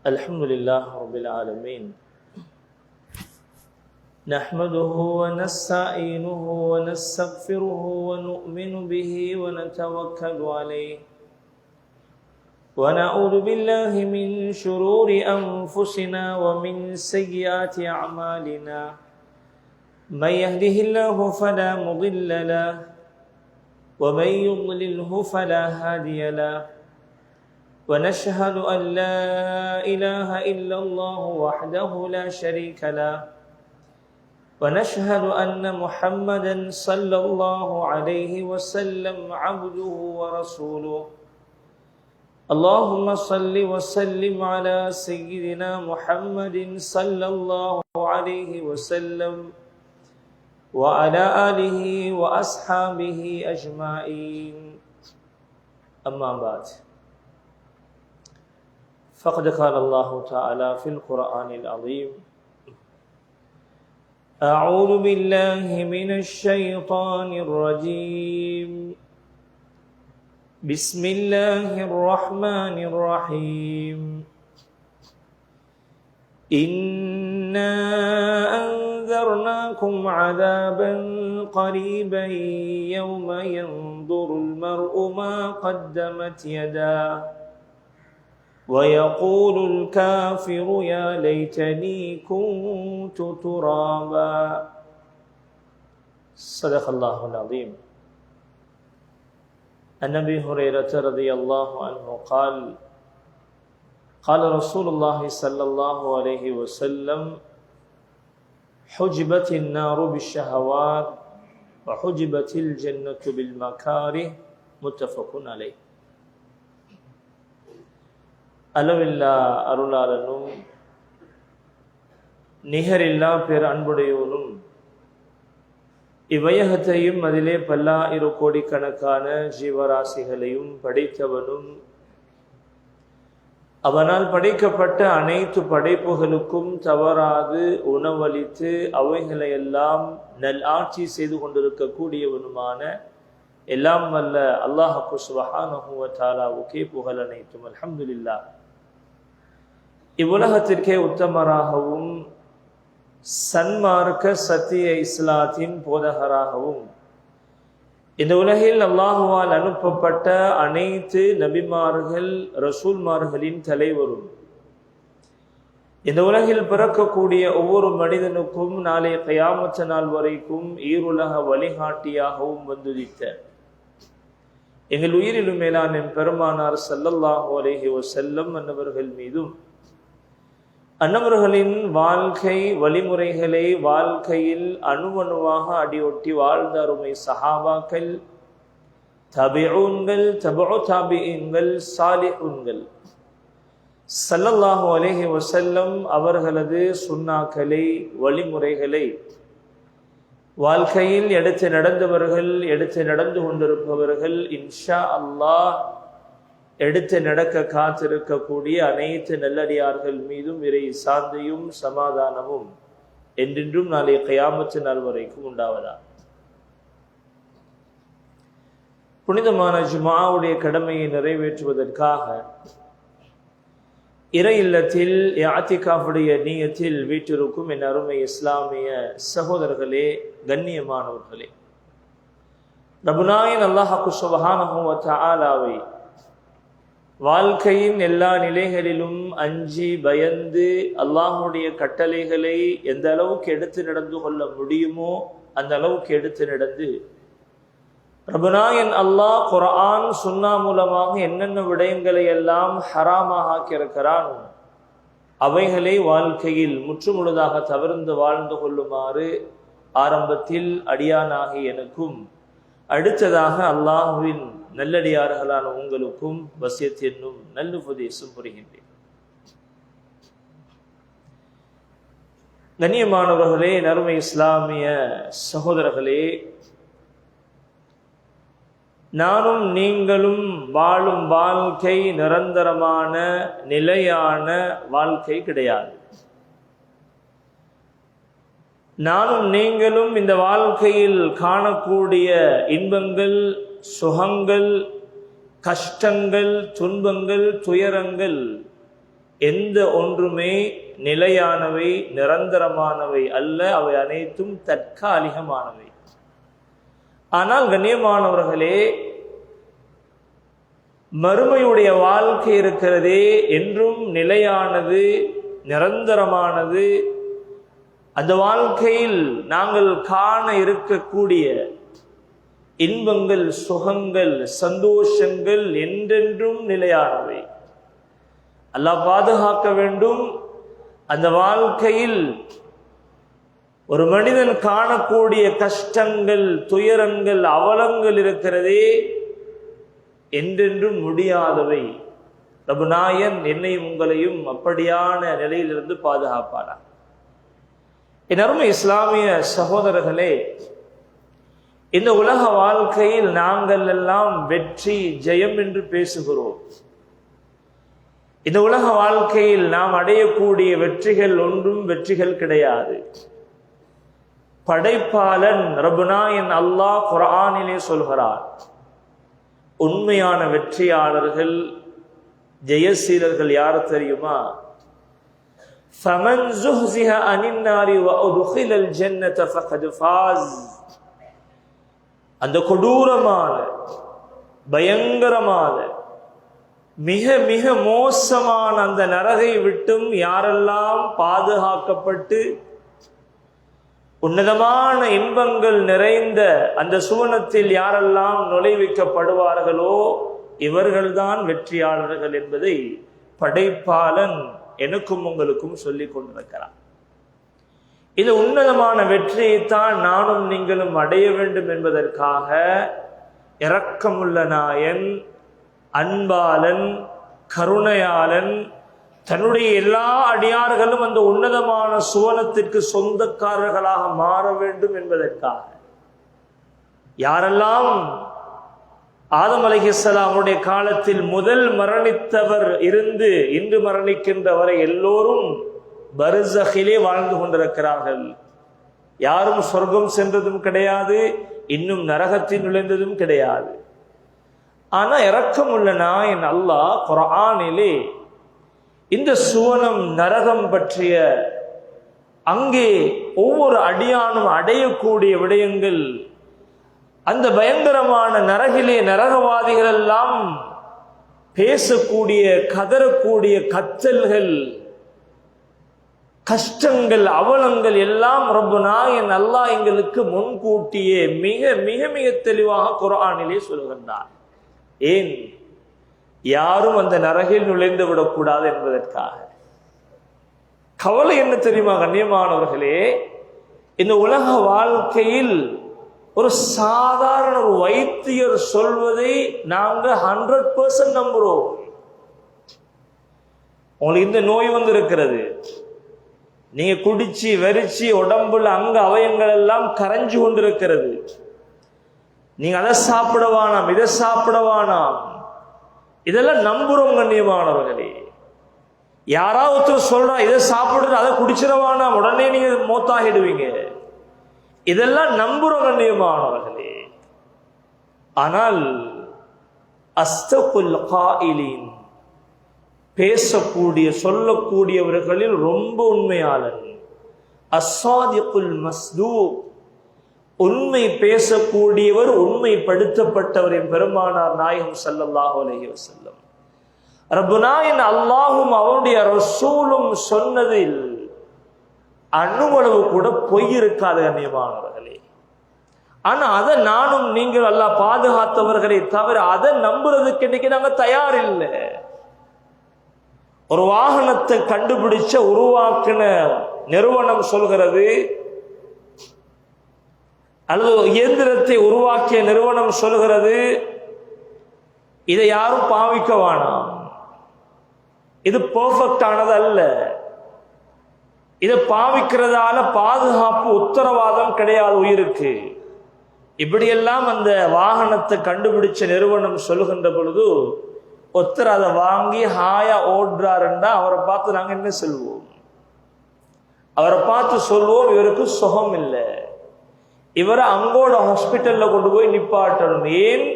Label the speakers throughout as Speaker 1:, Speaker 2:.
Speaker 1: الحمد لله رب العالمين نحمده ونستعينه ونستغفره ونؤمن به ونتوكل عليه ونعوذ بالله من شرور أنفسنا ومن سيئات أعمالنا من يهده الله فلا مضل له ومن يضلله فلا هادي له ونشهد أن لا إله إلا الله وحده لا شريك له ونشهد أن محمدا صلى الله عليه وسلم عبده ورسوله اللهم صل وسلم على سيدنا محمد صلى الله عليه وسلم وعلى آله وأصحابه أجمعين أما بعد فقد قال الله تعالى في القرآن العظيم أعوذ بالله من الشيطان الرجيم بسم الله الرحمن الرحيم إنا أنذرناكم عذابا قريبا يوم ينظر المرء ما قدمت يداه ويقول الكافر يا ليتني كنت ترابا صدق الله العظيم. عن أبي هريرة رضي الله عنه قال قال رسول الله صلى الله عليه وسلم حجبت النار بالشهوات وحجبت الجنة بالمكاره متفق عليه. அளவில்லா அருளாளனும் நிகரில்லா பேர் அன்புடையோனும் இவ்வையகத்தையும் அதிலே பல்லாயிர கோடிக்கணக்கான ஜீவராசிகளையும் படைத்தவனும் அவனால் படைக்கப்பட்ட அனைத்து படைப்புகளுக்கும் தவறாது உணவளித்து அவைகளையெல்லாம் நல்ஆட்சி செய்து கொண்டிருக்கக்கூடியவனுமான எல்லாம் வல்ல அல்லாஹ் சுப்ஹானஹு வ தஆலாவுக்கே புகழ் அனைத்தும். அல்ஹம்துலில்லாஹ். இவ்வுலகத்திற்கே உத்தமராகவும் சன்மார்க்க சத்திய இஸ்லாத்தின் போதகராகவும் இந்த உலகில் அல்லாஹுவால் அனுப்பப்பட்ட அனைத்து நபிமார்கள் ரசூல்மார்களின் தலைவரும் இந்த உலகில் பிறக்கக்கூடிய ஒவ்வொரு மனிதனுக்கும் நாளை கியாமத் நாள் வரைக்கும் ஈருலக வழிகாட்டியாகவும் வந்துதித்த எங்கள் உயிரிலும் மேலான பெருமானார் ஸல்லல்லாஹு அலைஹி வஸல்லம் அன்னவர்கள் மீதும் அன்னவர்களின் வாழ்க்கை வழிமுறைகளை வாழ்க்கையில் அணுவணுவாக அடியொட்டி வாழ்ந்த அருமை சஹாபாக்கள், தபிஊன்கள், தபஉ தாபிஈன்கள், சாலிஹூன்கள் ஸல்லல்லாஹு அலைஹி வஸல்லம் அவர்களது சுன்னாக்களை வழிமுறைகளை வாழ்க்கையில் எடுத்து நடந்தவர்கள், எடுத்து நடந்து கொண்டிருப்பவர்கள், இன்ஷா அல்லாஹ் எடுத்து நடக்க காத்திருக்கக்கூடிய அனைத்து நல்லடியார்கள் மீதும் இறை சாந்தியும் சமாதானமும் என்றென்றும் நாளை கியாமத் நாள் வரைக்கும் உண்டாவதா. புனிதமான ஜும்ஆவுடைய கடமையை நிறைவேற்றுவதற்காக இறை இல்லத்தில் இஅ்திகாஃபுடைய நியத்தில் வீற்றிருக்கும் என் அருமை இஸ்லாமிய சகோதரர்களே, கண்ணியமானவர்களே, ரப்புனாயின் அல்லாஹ் சுப்ஹானஹு வ தஆலாவை வாழ்க்கையின் எல்லா நிலைகளிலும் அஞ்சி பயந்து அல்லாஹுடைய கட்டளைகளை எந்த அளவுக்கு எடுத்து நடந்து கொள்ள முடியுமோ அந்த அளவுக்கு எடுத்து நடந்து ரப்புனாயின் அல்லாஹ் குர்ஆன் சுன்னா மூலமாக என்னென்ன விடயங்களை எல்லாம் ஹராமாக ஆக்கியிருக்கிறான் அவைகளை வாழ்க்கையில் முற்றுமுழுதாக தவிர்த்து வாழ்ந்து கொள்ளுமாறு ஆரம்பத்தில் அடியானாகி எனக்கும் அடுத்ததாக அல்லாஹுவின் நல்லடியார்களான உங்களுக்கும் வசியத் என்னும் நல்லுபதேசம் புரிகின்றேன். கண்ணியமானவர்களே, நறுமை இஸ்லாமிய சகோதரர்களே, நானும் நீங்களும் வாழும் வாழ்க்கை நிரந்தரமான நிலையான வாழ்க்கை கிடையாது. நானும் நீங்களும் இந்த வாழ்க்கையில் காணக்கூடிய இன்பங்கள், சுகங்கள், கஷ்டங்கள், துன்பங்கள், துயரங்கள் எந்த ஒன்றுமே நிலையானவை, நிரந்தரமானவை அல்ல. அவை அனைத்தும் தற்காலிகமானவை. ஆனால் கண்ணியமானவர்களே, மறுமையுடைய வாழ்க்கை இருக்கிறதே என்றும் நிலையானது, நிரந்தரமானது. அந்த வாழ்க்கையில் நாங்கள் காண இருக்கக்கூடிய இன்பங்கள், சுகங்கள், சந்தோஷங்கள் என்றென்றும் நிலையானவை. அல்லாஹ் பாதுகாக்க வேண்டும். அந்த வாழ்க்கையில் ஒரு மனிதன் காணக்கூடிய கஷ்டங்கள், துயரங்கள், அவலங்கள் இருக்கிறதே என்றென்றும் முடியாதவை. ரபுநாயன் என்னையும் உங்களையும் அப்படியான நிலையிலிருந்து பாதுகாப்பானார். என் அருமை இஸ்லாமிய சகோதரர்களே, இந்த உலக வாழ்க்கையில் நாங்கள் எல்லாம் வெற்றி, ஜெயம் என்று பேசுகிறோம். இந்த உலக வாழ்க்கையில் நாம் அடையக்கூடிய வெற்றிகள் ஒன்றும் வெற்றிகள் கிடையாது. படைப்பாளன் ரபுநாயன் அல்லாஹ் குர்ஆனிலே சொல்கிறார், உண்மையான வெற்றியாளர்கள், ஜெயசீலர்கள் யார் தெரியுமா? ஃபமன் ஸுஹ்ஸிஹ அனின் நாரி வ உத்கிலல் ஜன்னத ஃபகத் ஃபாஸ். அந்த கொடூரமான, பயங்கரமான, மிக மிக மோசமான அந்த நரகை விட்டும் யாரெல்லாம் பாதுகாக்கப்பட்டு உன்னதமான இன்பங்கள் நிறைந்த அந்த சுவனத்தில் யாரெல்லாம் நுழைவிக்கப்படுவார்களோ இவர்கள்தான் வெற்றியாளர்கள் என்பதை படைப்பாளன் எனக்கும் உங்களுக்கும் சொல்லிக் கொண்டிருக்கிறார். இந்த உன்னதமான வெற்றியைத்தான் நானும் நீங்களும் அடைய வேண்டும் என்பதற்காக இரக்கமுள்ள நாயன், அன்பாளன், கருணையாளன் தன்னுடைய எல்லா அடியார்களும் அந்த உன்னதமான சுவனத்திற்கு சொந்தக்காரர்களாக மாற வேண்டும் என்பதற்காக யாரெல்லாம் ஆதம் அலைஹிஸ்ஸலாமுடைய காலத்தில் முதல் மரணித்தவர் இருந்து இன்று மரணிக்கின்ற வரை எல்லோரும் பர்ஸகிலே வாழ்ந்து கொண்டிருக்கிறார்கள். யாரும் சொர்க்கம் சென்றதும் கிடையாது, இன்னும் நரகத்தில் நுழைந்ததும் கிடையாது. ஆனா இரக்கமுள்ள நாயன் அல்லாஹ் குர்ஆனிலே இந்த சுவனம், நரகம் பற்றிய, அங்கே ஒவ்வொரு அடியானும் அடையக்கூடிய விடயங்கள், அந்த பயங்கரமான நரகிலே நரகவாதிகள் எல்லாம் பேசக்கூடிய, கதறக்கூடிய கத்தல்கள், கஷ்டங்கள், அவலங்கள் எல்லாம் ரப்புநாயன் அல்லாஹ் எங்களுக்கு முன்கூட்டியே மிக மிக மிக தெளிவாக குர்ஆனிலே சொல்கின்றார். ஏன்? யாரும் அந்த நரகில் நுழைந்து விடக்கூடாது என்பதற்காக. கவலை என்ன தெரியுமா கண்ணியமானவர்களே? இந்த உலக வாழ்க்கையில் ஒரு சாதாரண ஒரு வைத்தியர் சொல்வதை நாங்க 100% நம்புறோம். உங்களுக்கு இந்த நோய் வந்து இருக்கிறது, நீங்க குடிச்சு வெறிச்சு உடம்புல அங்க அவயங்கள் எல்லாம் கரைஞ்சு கொண்டிருக்கிறது, நீங்க அதை சாப்பிடவானாம், இதை சாப்பிடவானாம், இதெல்லாம் நம்புறோம் கண்ணியமானவர்களே. யாராவது சொல்றா இதை சாப்பிடுறது, அதை குடிச்சிடவானா, உடனே நீங்க மௌத்தாகிடுவீங்க, இதெல்லாம் நம்புறோம் கண்ணியமானவர்களே. ஆனால் அஸ்தகுல் காயிலின், பேசக்கூடிய சொல்லக்கூடியவர்களில் ரொம்ப உண்மையாளன், அஸ்ஸாதிகுல் மஸ்தூக், உண்மை பேசக்கூடியவர், உண்மைப்படுத்தப்பட்டவர் என் பெருமானார் நாயகம் ஸல்லல்லாஹு அலைஹி வஸல்லம். ரப்புநாயன் அல்லாஹும் அவருடைய ரசூலும் சொன்னதில் அணுவளவு கூட பொய் இருக்காது கண்ணியமானவர்களே. ஆனா அதை நானும் நீங்கள் அல்லாஹ் பாதுகாத்தவர்களை தவிர அதை நம்புறதுக்கு இன்னைக்கு நாங்க தயார் இல்லை. ஒரு வாகனத்தை கண்டுபிடிச்ச உருவாக்கின நிறுவனம் சொல்கிறது, அல்லது இயந்திரத்தை உருவாக்கிய நிறுவனம் சொல்கிறது, இதை யாரும் பாவிக்க வேணாம், இது பெர்ஃபெக்ட் ஆனது அல்ல, இதை பாவிக்கிறதால பாதுகாப்பு உத்தரவாதம் கிடையாது உயிருக்கு. இப்படியெல்லாம் அந்த வாகனத்தை கண்டுபிடிச்ச நிறுவனம் சொல்லுகின்ற பொழுது ஒருத்தர் அதை வாங்கி ஹாயா ஓடுறாருன்னா அவரை பார்த்து நாங்க என்ன சொல்வோம்? அவரை பார்த்து சொல்வோம், இவருக்கு சுகம் இல்லை, இவரை அங்கோட ஹாஸ்பிட்டல்ல கொண்டு போய் நிப்பாட்டணும். ஏன்?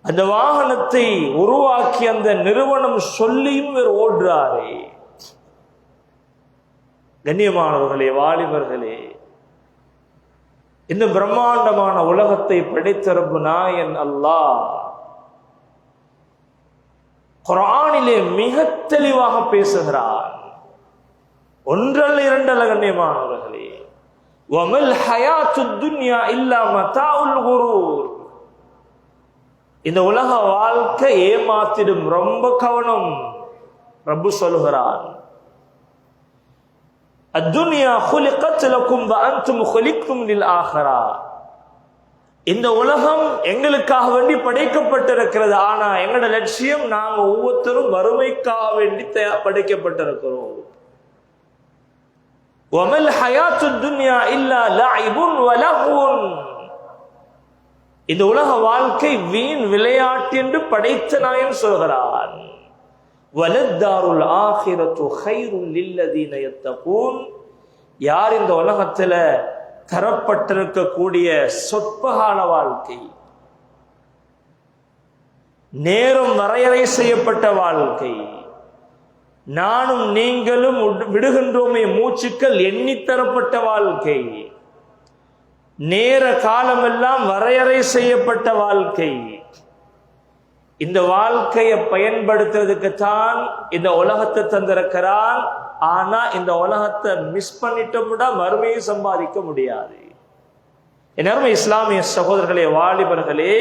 Speaker 1: அந்த வாகனத்தை உருவாக்கி அந்த நிறுவனம் சொல்லியும் இவர் ஓடுறாரே. கண்ணியமானவர்களே, வாலிபர்களே, இந்த பிரம்மாண்டமான உலகத்தை படைத்த ரப்பு நாயன் அல்லாஹ் குர்ஆனிலே மிக தெளிவாக பேசுகிறார். ஒன்றல்ல இரண்டல்ல கண்ணியமானவர்களே, வமல் ஹயாத்துத் துன்யா இல்லா மதாஉல் குரூர். இந்த உலக வாழ்க்கை ஏமாத்திடும், ரொம்ப கவனம். ரப்பு சொல்கிறான், அத்துன்யா குலிகத் லகும் வ அன்தும் குலிக்தும் லில் ஆஹிரா. இந்த உலகம் எங்களுக்காக வேண்டி படைக்கப்பட்டிருக்கிறது, ஆனா எங்களோட லட்சியம் நாங்க ஒவ்வொருத்தரும் வறுமைக்காக வேண்டி படைக்கப்பட்டிருக்கிறோம். வமல் ஹயாத்துத் துன்யா இல்லா லஅிபுன் வ லஹ்வுன். இந்த உலக வாழ்க்கை வீண் விளையாட்டு என்று படைத்த நாயன் சொல்கிறான். வலத்தாருல் ஆகிரத்து கைருல் லில்லதீன யத்தகூன். யார் இந்த உலகத்துல தரப்பட்டிருக்கக்கூடிய சொற்பகால வாழ்க்கை, நேரம் வரையறை செய்யப்பட்ட வாழ்க்கை, நானும் நீங்களும் விடுகின்றோமே மூச்சுக்கள் எண்ணித்தரப்பட்ட வாழ்க்கை, நேர காலமெல்லாம் வரையறை செய்யப்பட்ட வாழ்க்கை, இந்த வாழ்க்கையை பயன்படுத்துறதுக்குத்தான் இந்த உலகத்தை தந்திருக்கிறான். ஆனா இந்த உலகத்தை மிஸ் பண்ணிட்டோம்னா மறுமையை சம்பாதிக்க முடியாது. என் அருமை இஸ்லாமிய சகோதரர்களே, வாலிபர்களே,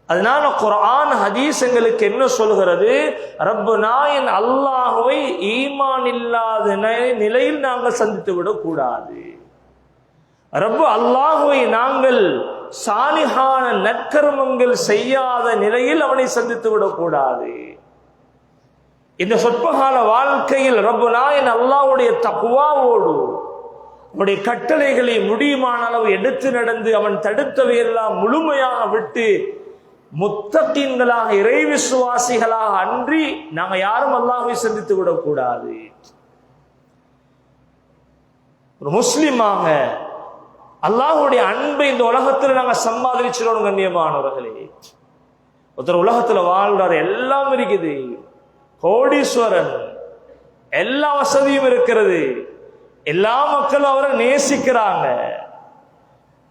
Speaker 1: அதனால குர்ஆன் ஹதீஸ் எங்களுக்கு என்ன சொல்கிறது? ரப்பு நாயன் அல்லாஹ்வை ஈமான் இல்லாத நிலையில் நாங்கள் சந்தித்து விடக்கூடாது. ரப்பு அல்லாஹ்வை நாங்கள் சாலிஹான நற்கர்மங்கள் செய்யாத நிலையில் அவனை சந்தித்து விடக்கூடாது. இந்த சொற்பகால வாழ்க்கையில் ரப்பு நாயன் அல்லாஹ்வுடைய தக்வாவோடு அவனுடைய கட்டளைகளை முடியுமான அளவு எடுத்து நடந்து அவன் தடுத்தவையெல்லாம் முழுமையாக விட்டு முத்தகீன்களாக, இறை விசுவாசிகளாக அன்றி நாங்க யாரும் அல்லாஹ்வை சந்தித்து விடக்கூடாது. ஒரு முஸ்லிமாக அல்லாஹ்வுடைய அன்பை இந்த உலகத்துல நாங்க சம்பாதிச்சிடணும். கண்ணியமானவர்களே, ஒருத்தர் உலகத்துல வாழ்றாரு, எல்லாம் இருக்குது, கோடீஸ்வரன், எல்லா வசதியும் இருக்கிறது, எல்லா மக்களும் அவரை நேசிக்கிறாங்க.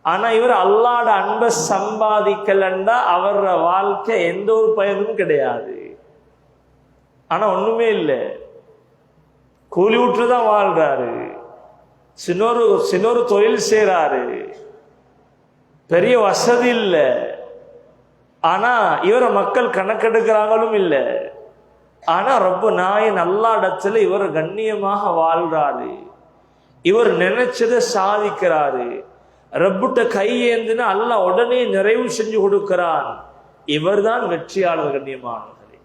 Speaker 1: ஆனா இவர் அல்லாஹ்வோட அன்பை சம்பாதிக்கலண்டா அவர வாழ்க்கை எந்த ஒரு பயனும் கிடையாது. ஆனா ஒண்ணுமே இல்லை, கூலி விட்டுதான் வாழ்றாரு, சின்னொரு தொழில் செய்யறாரு, பெரிய வசதி இல்லை, ஆனா இவரை மக்கள் கணக்கெடுக்கிறாங்களும் இல்லை. ஆனா ரப்பு நாயன் அல்லாஹ் இடத்துல இவர் கண்ணியமாக வாழ்றாரு, இவர் நினைச்சதை சாதிக்கிறாரு, ரப்புட்ட கையேந்தினா அல்லாஹ் உடனே நிறைவு செஞ்சு கொடுக்கிறான். இவர் தான் வெற்றியாளர். கண்ணியமானவர்களே,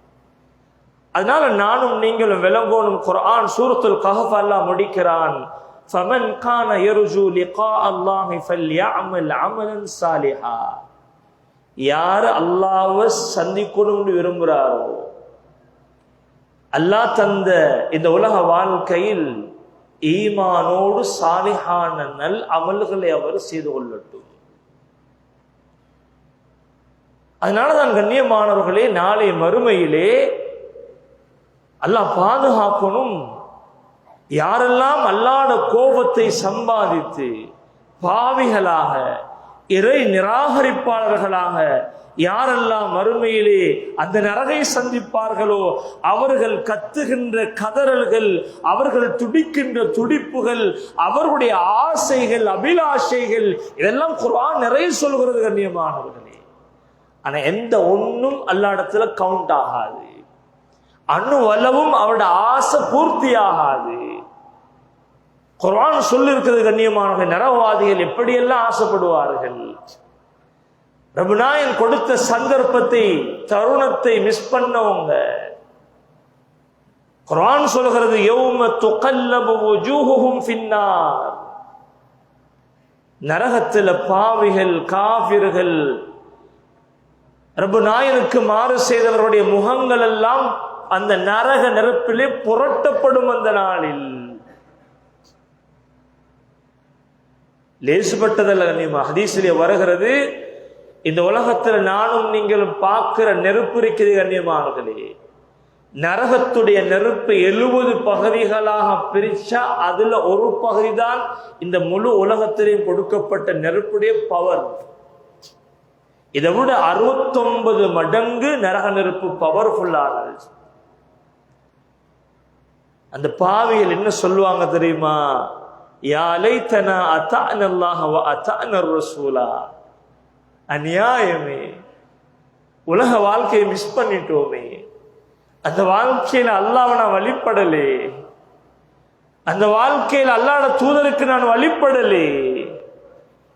Speaker 1: அதனால நானும் நீங்களும் விளங்கோனும். குர்ஆன் சூரத்துல் கஹஃப் அல்லாஹ் முடிக்கிறான், فمن كان يرجو لقاء الله فليعمل عملا صالحا. யார் அல்லாஹ்வை சந்திக்கணும்னு விரும்புகிறாரோ, அல்லாஹ் தந்த இந்த உலக வாழ்க்கையில் ஈமானோடு சாலிஹான நல் அமல்களை அவர் செய்து கொள்ளட்டும். அதனாலதான் கண்ணியமானவர்களே, நாளை மறுமையிலே அல்லாஹ் பாதுகாக்கணும். யாரெல்லாம் அல்லாஹ்வுடைய கோபத்தை சம்பாதித்து பாவிகளாக, இறை நிராகரிப்பாளர்களாக யாரெல்லாம் மறுமையிலே அந்த நரகை சந்திப்பார்களோ அவர்கள் கத்துகின்ற கதறல்கள், அவர்கள் துடிக்கின்ற துடிப்புகள், அவர்களுடைய ஆசைகள், அபிலாஷைகள், இதெல்லாம் குர்ஆன் நிறைய சொல்கிறது கண்ணியமானவர்களே. ஆனா எந்த ஒன்றும் அல்லாஹ் இடத்துல கவுண்ட் ஆகாது, அணு அளவும் அவருடைய ஆசை பூர்த்தி ஆகாது. குர்ஆன் சொல்லிருக்கிறது கண்ணியமானவர்கள், நரகவாதிகள் எப்படியெல்லாம் ஆசைப்படுவார்கள். ரப்பு நாயன் கொடுத்த சந்தர்ப்பத்தை, தருணத்தை மிஸ் பண்ணவங்க. குர்ஆன் சொல்கிறது, யௌம துகல்லபு வுஜூஹுஹும் ஃபின்னார். நரகத்தில் பாவிகள், காஃபிர்கள், ரப்பு நாயனுக்கு மாறு செய்தவர்களுடைய முகங்கள் எல்லாம் அந்த நரக நெருப்பிலே புரட்டப்படும். அந்த நாளில் லேசுப்பட்டதல்ல. ஹதீஸிலே வருகிறது, இந்த உலகத்துல நானும் நீங்களும் பார்க்கிற நெருப்பு இருக்குது கண்ணியமானவர்களே. நரகத்துடைய நெருப்பு 70 பகுதிகளாக பிரிச்சா அதுல ஒரு பகுதி தான் இந்த முழு உலகத்திலையும் கொடுக்கப்பட்ட நெருப்புடைய பவர். இதை விட 69 மடங்கு நரக நெருப்பு பவர்ஃபுல்லானது. அந்த பாவிகள் என்ன சொல்லுவாங்க தெரியுமா? யா லைதனா அத்தஅன அல்லாஹ் வ அத்தஅன ரசூலா. அநியாயமே, உலக வாழ்க்கையை மிஸ் பண்ணிட்டோமே, அந்த வாழ்க்கையில அல்லாஹ்வை நான் வழிபடலே, அந்த வாழ்க்கையில் அல்லாஹ்வுடைய தூதருக்கு நான் வழிபடலே,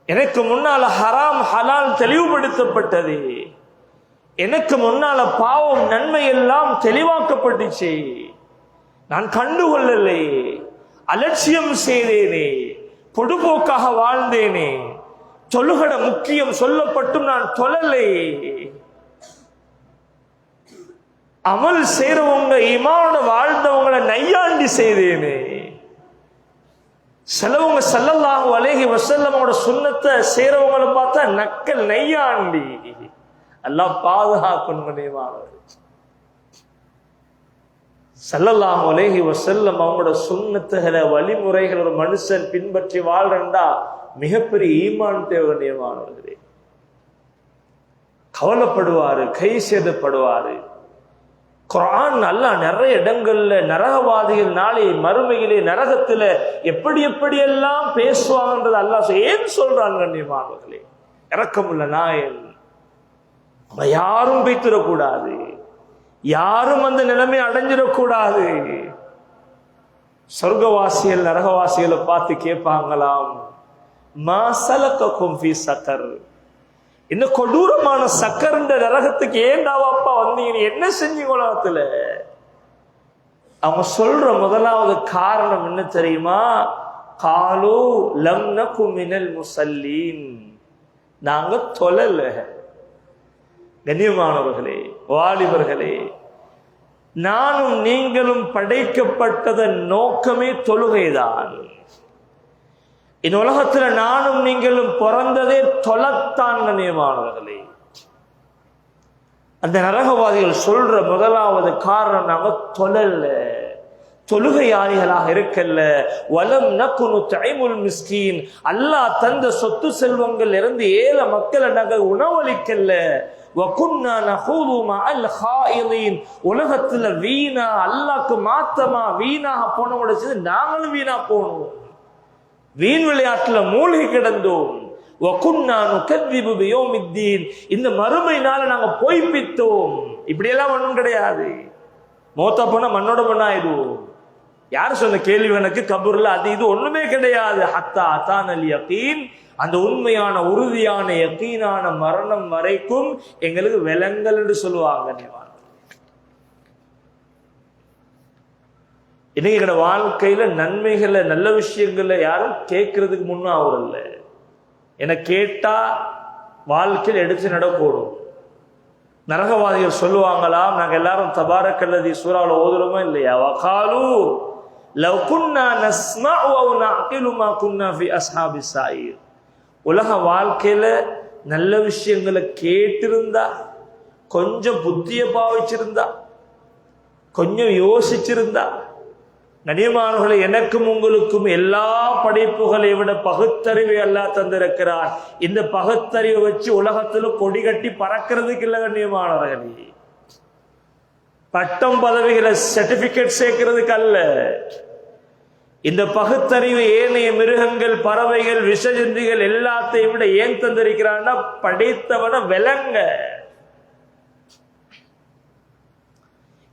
Speaker 1: எனக்கு முன்னால ஹராம் ஹலால் தெளிவுபடுத்தப்பட்டது, எனக்கு முன்னால பாவம் நன்மை எல்லாம் தெளிவாக்கப்பட்டுச்சு, நான் கண்டுகொள்ளலே, அலட்சியம் செய்தேனே, பொடுபோக்காக வாழ்ந்தேனே, தொழுகட முக்கியம் சொல்லப்பட்டும் நான் தொழலே, அமல் செய்றவங்க ஈமானோட வாழ்ந்தவங்களை நையாண்டி செய்தேனே, சிலவங்க ஸல்லல்லாஹு அலைஹி வஸல்லமோட சுன்னத்தை செய்றவங்களை பார்த்தா நக்கல் நையாண்டி. அல்லாஹ் பாதுகாக்கணும். ஸல்லல்லாஹு அலைஹி வஸல்லம் அவங்களோட சுன்னத்துகளை வழிமுறைகள் ஒரு மனுஷன் பின்பற்றி வாழ்றா மிகப்பெரிய ஈமான் தேவை. நியமானவர்களே, கவலைப்படுவாரு, கை சேதப்படுவாரு. குர்ஆன் அல்லாஹ் நிறைய இடங்கள்ல நரகவாதிகள் நாளை மறுமையிலே நரகத்துல எப்படி எப்படியெல்லாம் பேசுவாங்கன்றது அல்லாஹ் ஏன் சொல்றாங்க கண்ணியமானவர்களே? இரக்கமுள்ள நாயன். யாரும் பேத்திடக்கூடாது, யாரும் அந்த நிலைமை அடைஞ்சிடக்கூடாது. சொர்க்கவாசிகள் நரகவாசிகளை பார்த்து கேட்பாங்களாம், மா ஸலககும் ஃபீ ஸகர், இந்த கொடூரமான சக்கரண்ட நரகத்துக்கு ஏண்டாவாப்பா வந்தீங்க, என்ன செஞ்சீங்க உலகத்துல? அவங்க சொல்ற முதலாவது காரணம் என்ன தெரியுமா? காலு லம் நகு மினல் முஸல்லீன், நாங்க தொழல. கண்ணியமானவர்களே, வாலிபர்களே, நானும் நீங்களும் படைக்கப்பட்டதன் நோக்கமே தொழுகைதான். இந்த உலகத்துல நானும் நீங்களும் பிறந்ததே தொழத்தான். கண்ணியமானவர்களே, அந்த நரகவாதிகள் சொல்ற முதலாவது காரணம் நாங்க தொழல, தொழுகையாளிகளாக இருக்கல்ல. வலம் நகுனு தஐமுல் மிஸ்கீன், அல்லாஹ் தந்த சொத்து செல்வங்கள் இருந்து ஏழை மக்களை நாங்க உணவளிக்கல்ல. வகுன்னா நஹூது மஅல் ஹாயிதீன், உலகத்துல வீணா அல்லாஹ்க்கு மாத்தமா வீணாக போனவங்க நாங்களும் வீணா போனோம், வீண் விளையாட்டுல மூழ்கி கிடந்தோம். வகுன்னா நுகذிபு பியௌமித்தீன், இந்த மறுமை நாள நாங்க பொய்ப்பித்தோம். இப்படியெல்லாம் ஒன்றும் கிடையாது. மௌத்தா போனா மண்ணோட மண்ணாயிடுவோம். யார் சொன்ன கேள்வி? எனக்கு கபூர்ல அது இது ஒண்ணுமே கிடையாது. ஹத்தா அதானல் யகீன், அந்த உண்மையான உறுதியான யகீனான மரணம் வரைக்கும் எங்களுக்கு விலங்கல் என்று சொல்லுவாங்க. இன்னைக்கு எங்களோட வாழ்க்கையில நன்மைகளை நல்ல விஷயங்கள்ல யாரும் கேட்கறதுக்கு முன்னாவதில்ல. என கேட்டா வாழ்க்கையில் எடுத்து நடக்கூடும். நரகவாதிகள் சொல்லுவாங்களாம், நாங்க எல்லாரும் தபாரக்கல்லதி சூறாவுல ஓதுறோமா இல்லையா? வகாலு லவ் குன்னா நஸ்மஉ அவ் நஅகிலு மா குன்னா ஃபி அஸ்ஹாபிஸ் ஸாயிர், உலக வாழ்க்கையில நல்ல விஷயங்களை கேட்டிருந்தா, கொஞ்சம் புத்தியை பாவிச்சிருந்தா, கொஞ்சம் யோசிச்சிருந்தா, கண்ணியமானவர்களே, எனக்கும் உங்களுக்கும் எல்லா படைப்புகளை விட பகுத்தறிவை அல்லாஹ் தந்திருக்கிறார். இந்த பகுத்தறிவை வச்சு உலகத்துல கொடி கட்டி பறக்கிறதுக்கு இல்லை கண்ணியமானவர்களே, பட்டம் பதவிகளை சர்டிபிகேட் சேர்க்கிறதுக்கு அல்ல. இந்த பகுத்தறிவு ஏனைய மிருகங்கள், பறவைகள், விஷஜந்திகள் எல்லாத்தையும் விட ஏன் தந்திருக்கிறான்னா படைத்தவன விலங்க.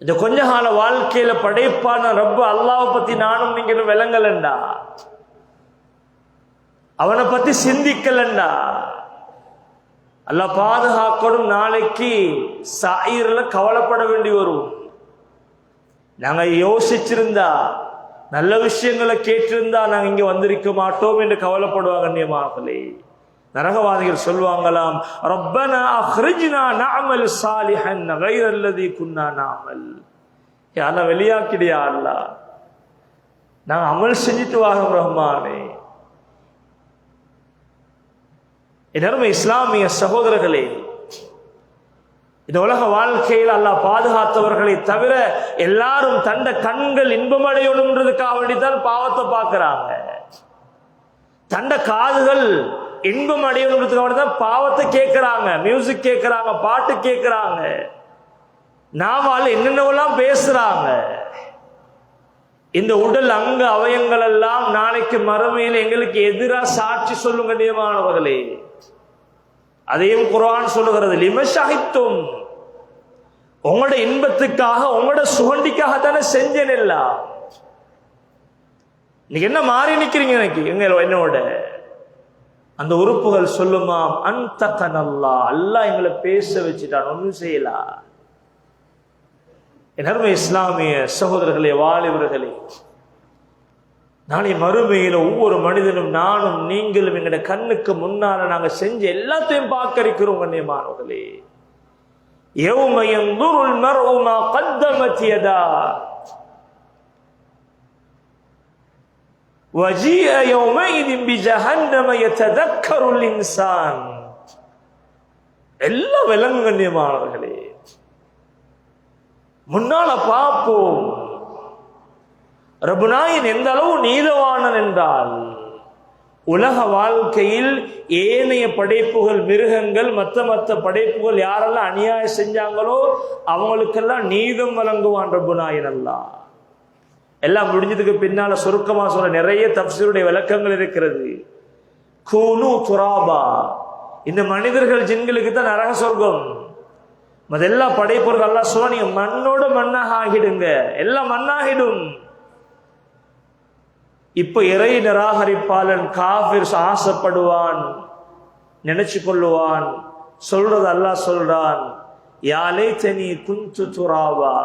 Speaker 1: இந்த கொஞ்ச கால வாழ்க்கையில படைப்பான ரப்ப அல்லாஹ் பத்தி நானும் நீங்களும் விளங்கலண்டா, அவனை பத்தி சிந்திக்கலண்டா, அல்லாஹ் பாதுகாக்கணும். நாளைக்கு சாயிர்ல கவலைப்பட வேண்டி வரும். நாங்க யோசிச்சிருந்தா, நல்ல விஷயங்களை கேட்டிருந்தா நாங்க இங்க வந்திருக்க மாட்டோம் என்று கவலைப்படுவாங்க. கண்ணியமானவர்களே, நரகவாதிகள் சொல்லுவாங்களாம், ரப்பனா அக்ரிஜ்னா நஅமல் சாலிஹன் கைரல்லதி குன்னா நஅமல், யாரை வெளியாக்கிடியா அல்லாஹ், நாங்க அமல் செஞ்சுட்டு வாரோம் ரஹ்மானே. என் இஸ்லாமிய சகோதரர்களே, இந்த உலக வாழ்க்கையில் அல்லாஹ் பாதுகாத்தவர்களை தவிர எல்லாரும் தந்த கண்கள் இன்பமடையணும்ன்றதுக்காக வேண்டித்தான் பாவத்தை பார்க்கிறாங்க. தண்ட காதுகள் இன்பம் அடையணுன்றதுக்காக வேண்டிதான் பாவத்தை கேட்கிறாங்க, மியூசிக் கேட்கிறாங்க, பாட்டு கேட்கிறாங்க, நாவால் என்னென்னவெல்லாம் பேசுறாங்க. இந்த உடல் அங்க அவயங்கள் எல்லாம் நாளைக்கு மறுமையில் எங்களுக்கு எதிராக சாட்சி சொல்லுங்க நியமானவர்களே. அதையும் குர்ஆன் சொல்லுகிறது, லிமஷஹித்தும், உங்களோட இன்பத்துக்காக உங்களோட சுகண்டிக்காக தானே செஞ்சேன். எல்லாம் நீங்க என்ன மாறி நிக்கிறீங்க? எனக்கு என்னோட அந்த உறுப்புகள் சொல்லுமாம், அன்தகனல்லா, அல்லாஹ் எங்களை பேச வச்சுட்டான், ஒன்றும் செய்யலாம். என் இஸ்லாமிய சகோதரர்களே, வாலிபர்களே, நாளை மறுமையில ஒவ்வொரு மனிதனும் நானும் நீங்களும் எங்கட கண்ணுக்கு முன்னால நாங்க செஞ்ச எல்லாத்தையும் பார்க்க இருக்கிறோம் கண்ணியமானவர்களே. யௌம யன்துருல் மர்உ மா கத்தமத் யதா வஜீஅ யௌமைதின் பிஜஹன்னம யததக்கருல் இன்சான். எல்லாம் விலங்கு கண்ணியமானவர்களே, முன்னால பார்ப்போம் ரப்புநாயன் எந்த அளவு நீதவானன் என்றால், உலக வாழ்க்கையில் ஏனைய படைப்புகள், மிருகங்கள், மற்ற படைப்புகள் யாரெல்லாம் அநியாயம் செஞ்சாங்களோ அவங்களுக்கெல்லாம் நீதம் வழங்குவான் ரப்புநாயன் அல்லாஹ். எல்லாம் முடிஞ்சதுக்கு பின்னால சுருக்கமா சொல்ற நிறைய தஃப்சீருடைய விளக்கங்கள் இருக்கிறது. கூனு துராபா, இந்த மனிதர்கள் ஜின்களுக்கு தான் நரக சொர்க்கம். எல்லா படைப்பொருள் அல்லாஹ் சொல்ல, நீங்க மண்ணோட மண்ணாக ஆகிடுங்க, எல்லாம் மண்ணாகிடும். இப்ப இறை நிராகரிப்பாளன் காஃபிர் ஆசைப்படுவான், நினைச்சு கொள்ளுவான். சொல்றது அல்லாஹ் சொல்றான், யாலே தனி குஞ்சு துராவா,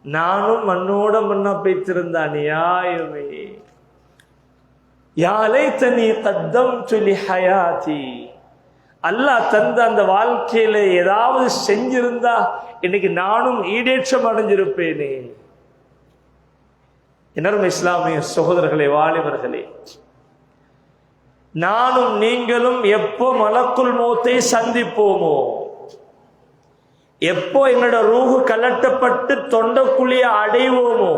Speaker 1: நானும் மண்ணோட மண்ணா பேத்திருந்த அநியாயமே. யாலே தனி கத்தம் சொல்லி ஹயாத்தி, அல்லாஹ் தந்த அந்த வாழ்க்கையில ஏதாவது செஞ்சிருந்தா இன்னைக்கு நானும் ஈடேற்றம் அடைஞ்சிருப்பேனே. என்னரும் இஸ்லாமிய சகோதரர்களே, வாலிபர்களே, நானும் நீங்களும் எப்போ மலக்குல் மௌத்தை சந்திப்போமோ, எப்போ எங்களோட ரூஹு கலட்டப்பட்டு தொண்டக்குழிய அடைவோமோ,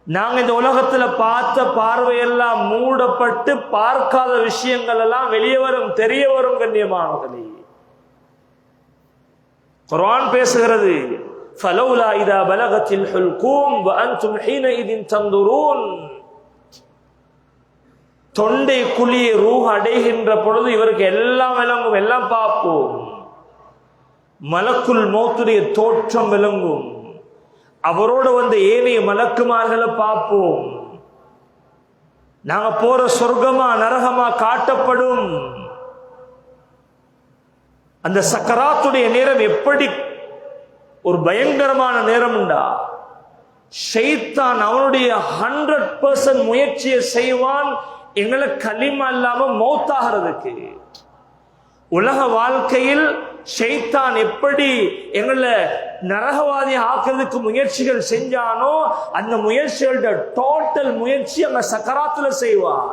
Speaker 1: நாங்க இந்த உலகத்துல பார்த்த பார்வையெல்லாம் மூடப்பட்டு பார்க்காத விஷயங்கள் எல்லாம் வெளியே வரும், தெரிய வரும் கண்ணியமானவர்களே. குர்ஆன் பேசுகிறது, ஃபலௌலா இதா பலகத்தில் ஹுல்கூம் வஅன்தும் ஹீனஇதின் தன்துரூன். தொண்டை குழியை ரூஹ் அடைகின்ற பொழுது இவருக்கு எல்லாம் விளங்கும், எல்லாம் பார்ப்போம். மலக்குல் மௌத்துடைய தோற்றம் விளங்கும், அவரோட வந்து ஏனைய மலக்குமார்களை பார்ப்போம். நாங்க போற சொர்க்கமா நரகமா காட்டப்படும். அந்த சக்கராத்துடைய நேரம் எப்படி ஒரு பயங்கரமான நேரம் உண்டா. ஷைத்தான் அவனுடைய 100% முயற்சியை செய்வான் எங்களை கலிமா இல்லாம மௌத்தாகிறதுக்கு. உலக வாழ்க்கையில் ஷைத்தான் எப்படி எங்களை நரகவாதி ஆக்குறதுக்கு முயற்சிகள் செஞ்சானோ அந்த முயற்சிகளோட டோட்டல் முயற்சி அங்க சக்கராத்துல செய்வான்.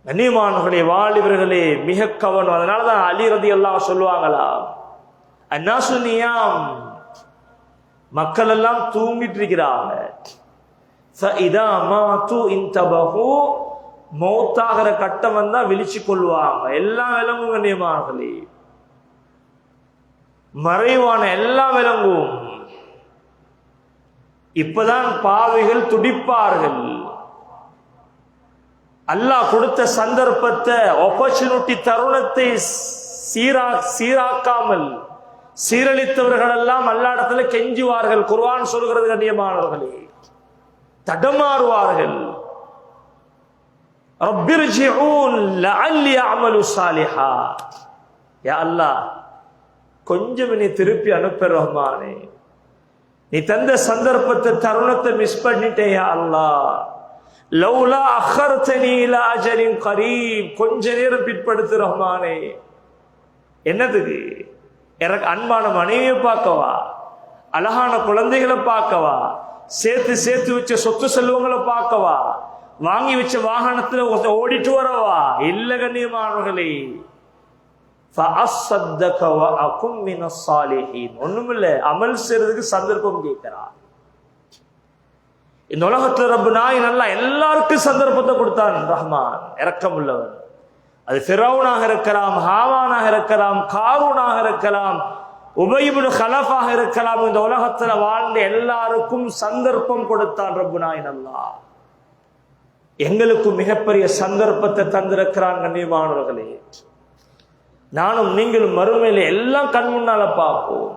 Speaker 1: கண்ணியமானவர்களே, வாலிபர்களே, மிக கவனம். அதனாலதான் அலி ரலியல்லாஹு சொல்லுவாங்களா, அன்னாசு நியாம், மக்கள் எல்லாம் தூங்கிட்டு இருக்கிறாங்க. ஃபஇதா மாது இன்தபஹு, மௌத்தாகிற கட்டம் வந்தா விழிச்சு கொள்வாங்க. எல்லாம் விளங்கும் கண்ணியமானவர்களே, மறைவான எல்லாம் விளங்கும். இப்பதான் பாவிகள் துடிப்பார்கள். அல்லாஹ் கொடுத்த சந்தர்ப்பத்தை, ஆப்பர்ச்சுனிட்டி, தருணத்தை சீராக்காமல் சீரழித்தவர்கள் எல்லாம் அல்லாஹ்விடத்துல கெஞ்சுவார்கள். குர்ஆன் சொல்கிறது கண்ணியமானவர்களே, தடமாறுவார்கள். ரப்பிர்ஜிஊன் லஅல்லி அஅமலு ஸாலிஹா, யா அல்லாஹ் கொஞ்சம் நீ திருப்பி அனுப்ப ரஹ்மானே, நீ தந்த சந்தர்ப்பத்தை, தருணத்தை மிஸ் பண்ணிட்டேன் யா அல்லாஹ். லௌலா அഖர்தனி இலா அஜலின் கரீப், கொஞ்ச நேரம் பிற்படுத்து ரஹ்மானே. என்னதுக்கு? எனக்கு அன்பான மனைவியை பார்க்கவா, அழகான குழந்தைகளை பார்க்கவா, சேர்த்து சேர்த்து வச்ச சொத்து செல்வங்களை பார்க்கவா, வாங்கி வச்ச வாகனத்துல ஓடிட்டு வரவா? இல்ல கண்ணியமானவர்களே. ஒண்ணுமில்ல, அமல் செய்யறதுக்கு சந்தர்ப்பம் கேட்கிறான். இந்த உலகத்துல ரப்பனா நல்லா எல்லாருக்கும் சந்தர்ப்பத்தை கொடுத்தான். ரஹ்மான் இரக்கம் உள்ளவன். அது ஃபிரௌனாக இருக்கலாம், ஹாமானாக இருக்கலாம், காரூனாக இருக்கலாம், உபய் இப்னு கலஃபாக இருக்கலாம். இந்த உலகத்துல வாழ்ந்த எல்லாருக்கும் சந்தர்ப்பம் கொடுத்தான் ரப்பனா அல்லாஹ். எங்களுக்கும் மிகப்பெரிய சந்தர்ப்பத்தை தந்திருக்கிறான். கண்ணியமானவர்களே, நானும் நீங்களும் மறுமையில எல்லாம் கண் முன்னால பார்ப்போம்.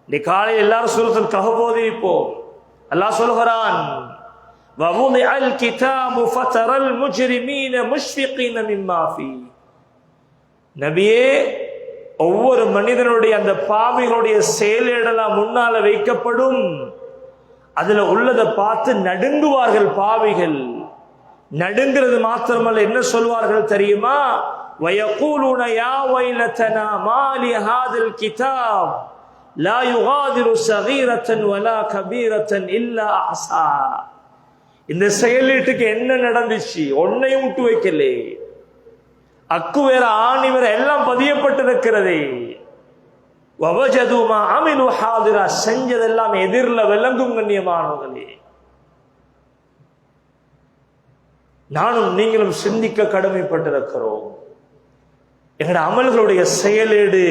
Speaker 1: நீ காலையில் எல்லாரும் சூரத்துல் கஹஃப் ஓதிப்போம். அல்லாஹ் சொல்கிறான், وَوُضِعَ الْكِتَابُ فَتَرَى الْمُجْرِمِينَ مُشْفِقِينَ مِمَّا فِيهِ. நபியே, ஒவ்வொரு மனிதனுடைய அந்த பாவிகளுடைய செயலேடெல்லாம் முன்னால வைக்கப்படும். அதுல உள்ளதை பார்த்து நடுங்குவார்கள் பாவிகள். நடுங்கிறது மாத்திரமல்ல, என்ன சொல்வார்கள் தெரியுமா? وَيَقُولُونَ يَا وَيْلَتَنَا مَا لِهَذَا الْكِتَابِ لَا يُغَادِرُ صَغِيرَةً وَلَا كَبِيرَةً إِلَّا أَحْصَاهَا. இந்த செயலீட்டுக்கு என்ன நடந்துச்சு? ஒன்னையும் விட்டு வைக்கலே. அக்கு வேற ஆணி வேற எல்லாம் பதியப்பட்டிருக்கிறதே. وَوَجَدُوا مَا عَمِلُوا حَاضِرًا. செஞ்சதெல்லாம் எதிரில் விளங்கும். கண்ணியமானவர்களே, நானும் நீங்களும் சிந்திக்க கடமைப்பட்டிருக்கிறோம். எங்களுடைய அமல்களுடைய செயலேடு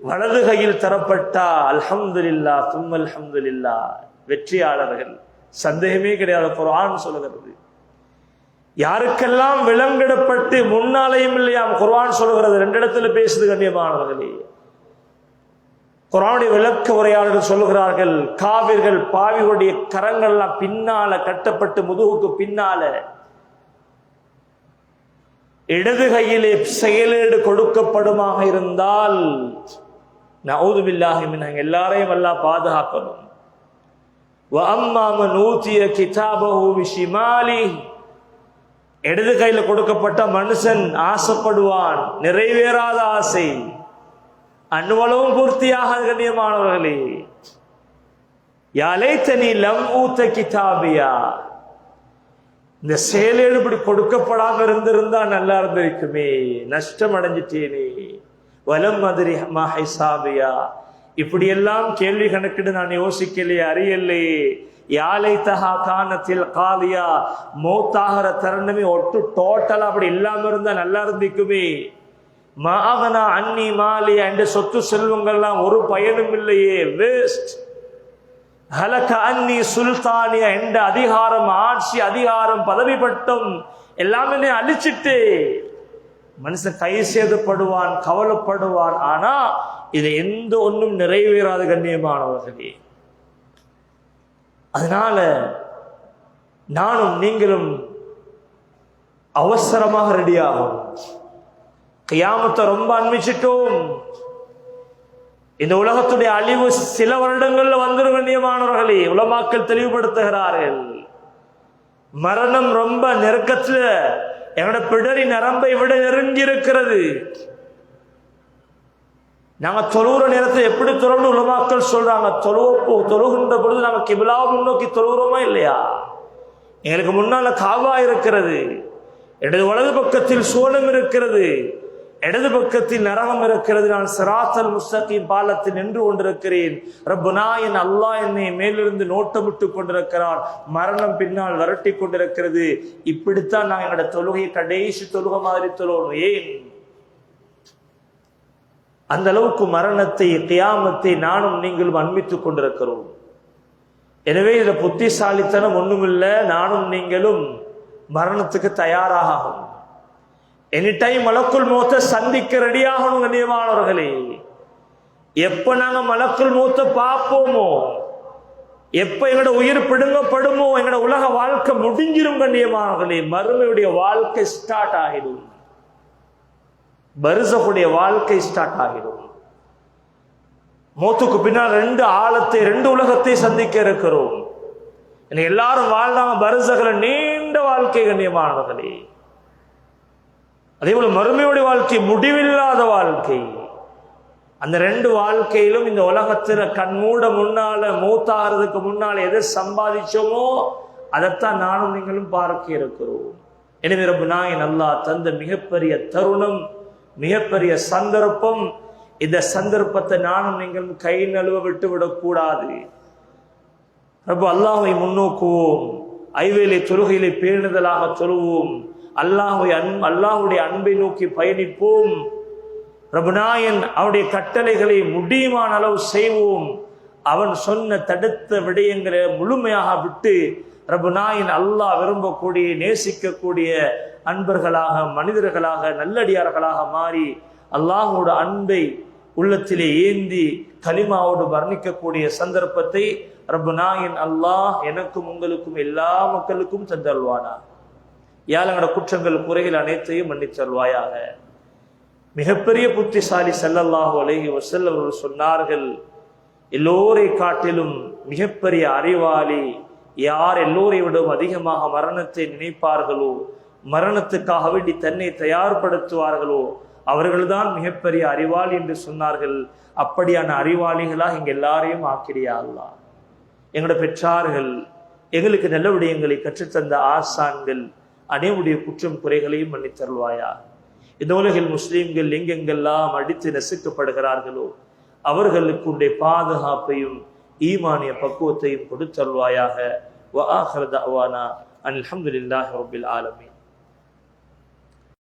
Speaker 1: வலது கையில் தரப்பட்டா அல்ஹம்துலில்லாஹ் தும்ம அல்ஹம்துலில்லாஹ், வெற்றியாளர்கள். சந்தேகமே கிடையாது. குர்ஆன் சொல்லுகிறது, யாருக்கெல்லாம் விலங்கிடப்பட்டு முன்னாலேயும் இல்லையாம். குர்ஆன் சொல்லுகிறது, 2 இடத்துல பேசுது. கண்ணியமானவர்களே, குர்ஆனுடைய விளக்க உரையாளர்கள் சொல்லுகிறார்கள், காவிர்கள் பாவிகளுடைய கரங்கள்லாம் பின்னால கட்டப்பட்டு முதுகுக்கு பின்னால இடது கையிலே செயலேடு கொடுக்கப்படுமாக இருந்தால், நஊது பில்லாஹி மின்ஹு, எல்லாரையும் அல்லாஹ் பாதுகாக்கணும். وَأَمَّا مَنْ أُوتِيَ كِتَابَهُ بِشِمَالِهِ. இடது கையில கொடுக்கப்பட்ட மனுஷன் ஆசைப்படுவான். நிறைவேறாத ஆசை, அனுவலவும் பூர்த்தியாக. கண்ணியமானவர்களே, யா லைத்தனி லம் ஊத கிதாபியா. இந்த செயலேடு இப்படி கொடுக்கப்படாம இருந்திருந்தா நல்லா இருந்திருக்குமே, நஷ்டம் அடைஞ்சிட்டேனே. வலம் மத்ரி மா ஹிசாபியா. இப்படியெல்லாம் கேள்வி கணக்கிட்டு நான் யோசிக்கலையே, அறியலையே. யாலை தஹா கானத்தில் காலியா. மௌத்தாகிற தருணமே ஒட்டு டோட்டலா அப்படி இல்லாம இருந்தா நல்லா இருந்திக்குமே. மஅகனா அன்னி மாலியா. என்ற சொத்து செல்வங்கள்லாம் ஒரு பயனும் இல்லையே, வேஸ்ட். ஹலக அன்னி சுல்தானியா. என்ற அதிகாரம், ஆட்சி, அதிகாரம், பதவி பட்டம் எல்லாமே அழிச்சிட்டு மனுஷன் கை சேதப்படுவான், கவலைப்படுவான். ஆனா இது எந்த ஒன்றும் நிறைவேறாத. கண்ணியமானவர்களே, அதனால நானும் நீங்களும் அவசரமாக ரெடியாகும். கியாமத்தை ரொம்ப அன்பிச்சிட்டோம். இந்த உலகத்துடைய அழிவு சில வருடங்கள்ல வந்துடும். கண்ணியமானவர்களே, உலமாக்கள் தெளிவுபடுத்துகிறார்கள், மரணம் ரொம்ப நெருக்கத்துல, என்னோட பிடரி நரம்பை விட நெருங்கி இருக்கிறது. நாங்க தொழுகிற நேரத்தை எப்படி தொழுன்னு உலமாக்கள் சொல்றாங்க. தொழுகின்ற பொழுது நாங்க கிபிலாவை முன்னோக்கி தொழுகிறோமா இல்லையா? எங்களுக்கு முன்னால காபா இருக்கிறது, இடது வலது பக்கத்தில் சோனம் இருக்கிறது, இடது பக்கத்தில் நரகம் இருக்கிறது. நான் சிராத்தல் முஸ்தகீம் பாலத்தில் நின்று கொண்டிருக்கிறேன். ரப்புனா என் அல்லாஹ் என்னை மேலிருந்து நோட்டமிட்டு கொண்டிருக்கிறான். மரணம் பின்னால் வரட்டி கொண்டிருக்கிறது. இப்படித்தான் நான் என்னோட தொழுகையை கடைசி தொழுகை மாதிரி தொழுகணும். ஏன்? அந்த அளவுக்கு மரணத்தை, கியாமத்தை நானும் நீங்களும் அன்பித்துக் கொண்டிருக்கிறோம். எனவே இதுல புத்திசாலித்தனம் ஒண்ணுமில்லை. நானும் நீங்களும் மரணத்துக்கு தயாராகும். எனி டைம் மலக்குல் மௌத்தை சந்திக்க ரெடியாகணும். கண்ணியமானவர்களே, எப்ப நாங்க மலக்குல் மௌத்தை பார்ப்போமோ, எப்ப எங்களோட உயிர் பிடுங்கப்படுமோ, எங்களோட உலக வாழ்க்கை முடிஞ்சிடும். கண்ணியமானவர்களே, மறுமையுடைய வாழ்க்கை ஸ்டார்ட் ஆகிடும். பர்ஸகுடைய வாழ்க்கை ஸ்டார்ட் ஆகிடும். மௌத்துக்கு பின்னால் 2 ஆழத்தை, 2 உலகத்தை சந்திக்க இருக்கிறோம். எல்லாரும் வாழ்றாங்க பர்ஸகுல, நீண்ட வாழ்க்கை. கண்ணியமானவர்களே, அதே போல மறுமையுடைய வாழ்க்கை முடிவில்லாத வாழ்க்கை. அந்த 2 வாழ்க்கையிலும் இந்த உலகத்துல கண்மூட முன்னால, மூத்தாகிறதுக்கு முன்னால எதை சம்பாதிச்சோமோ அதைத்தான் நானும் நீங்களும் பார்க்க இருக்கிறோம். எனவே ரப்பல் நாயன் அல்லாஹ் தந்த மிகப்பெரிய தருணம், மிகப்பெரிய சந்தர்ப்பம். இந்த சந்தர்ப்பத்தை நானும் நீங்களும் கை நழுவ விட்டு விடக்கூடாது. ரப்ப அல்லாஹ்வை முன்னோக்குவோம், ஐவேளை தொழுகையிலே பேணுதலாக தொழுவோம், அல்லாஹ்வுடைய அன்பை நோக்கி பயணிப்போம். ரப்பல் நாயன் அவருடைய கட்டளைகளை முடியுமான அளவு செய்வோம். அவன் சொன்ன தடுத்த விடயங்களை முழுமையாக விட்டு ரப்பல் நாயன் அல்லாஹ் விரும்பக்கூடிய நேசிக்கக்கூடிய அன்பர்களாக, மனிதர்களாக, நல்லடியார்களாக மாறி அல்லாஹோட அன்பை உள்ளத்திலே ஏந்தி கலிமாவோடு வர்ணிக்கக்கூடிய சந்தர்ப்பத்தை ரப்பல் நாயன் அல்லாஹ் எனக்கும் உங்களுக்கும் எல்லா மக்களுக்கும் தந்தல்வானா. யாழங்கட குற்றங்கள் குறைகள் அனைத்தையும் மன்னித்தல்வாயாக. மிகப்பெரிய புத்திசாலி ஸல்லல்லாஹு அலைஹி வஸல்லம் அவர்கள் சொன்னார்கள், எல்லோரை காட்டிலும் மிகப்பெரிய அறிவாளி யார் எல்லோரை விடவும் அதிகமாக மரணத்தை நினைப்பார்களோ, மரணத்துக்காக வேண்டி தன்னை தயார்படுத்துவார்களோ அவர்கள்தான் மிகப்பெரிய அறிவாளி என்று சொன்னார்கள். அப்படியான அறிவாளிகளாக எங்க எல்லாரையும் ஆக்கிறியா அல்லாஹ். எங்களோட பெற்றார்கள், எங்களுக்கு நல்ல விடயங்களை கற்றுத்தந்த ஆசான்கள் அனைவருடைய குற்றம் குறைகளையும் மன்னித்தருள்வாயா. இந்த உலகில் முஸ்லீம்கள் எங்கெங்கெல்லாம் அடித்து நசுக்கப்படுகிறார்களோ அவர்களுக்கு பாதுகாப்பையும் ஈமானிய பக்குவத்தையும் கொடுத்தருள்வாயாக. வ ஆகிரு தஅவானா அல்ஹம்துலில்லாஹி ரப்பில் ஆலமீன்.